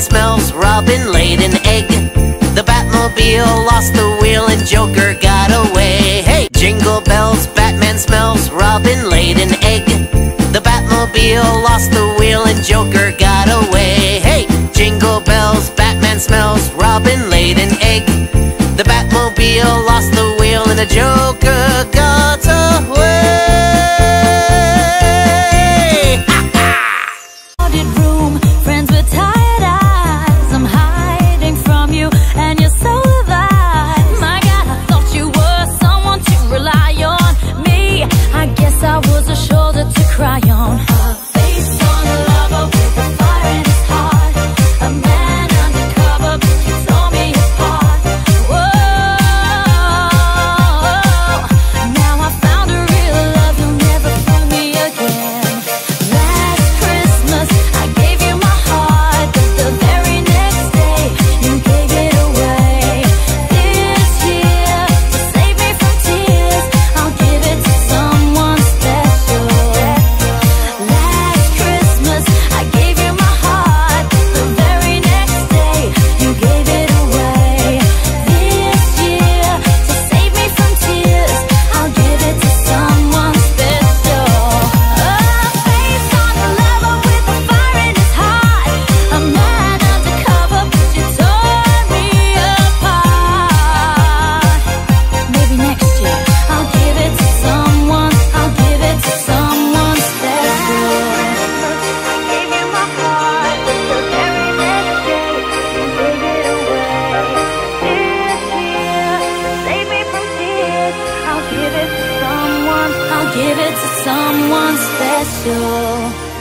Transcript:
smells, Robin laid an egg. The Batmobile lost the wheel and Joker got away. Hey! Jingle bells, Batman smells, Robin laid an egg. The Batmobile lost the wheel and Joker got away. Hey! Jingle bells, Batman smells, Robin laid an egg. The Batmobile lost the wheel and the Joker got away. Crowded room, friends with tired eyes. I'm hiding from you and you're so alive. My God, I thought you were someone to rely on. Me, I guess I was a shoulder to cry on. A face on a lover with a fire in his heart. A man undercover, but you tore me apart. Whoa, now I found a real love, you'll never fool me again. Last Christmas I gave you my heart, but the very next day you gave it away. This year, to save me from tears, I'll give it to someone special. Last Christmas I gave you my heart, but the very next day you gave it away. This year, to save me from tears, I'll give it to someone special. A face on a lover with a fire in his heart. A man undercover, but you tore me apart. Maybe next year I'll give it to someone. I'll give it to someone special. I gave you my heart, but the very next day you gave it away. This year, to save me from tears, I'll give it to someone. I'll give it to someone special.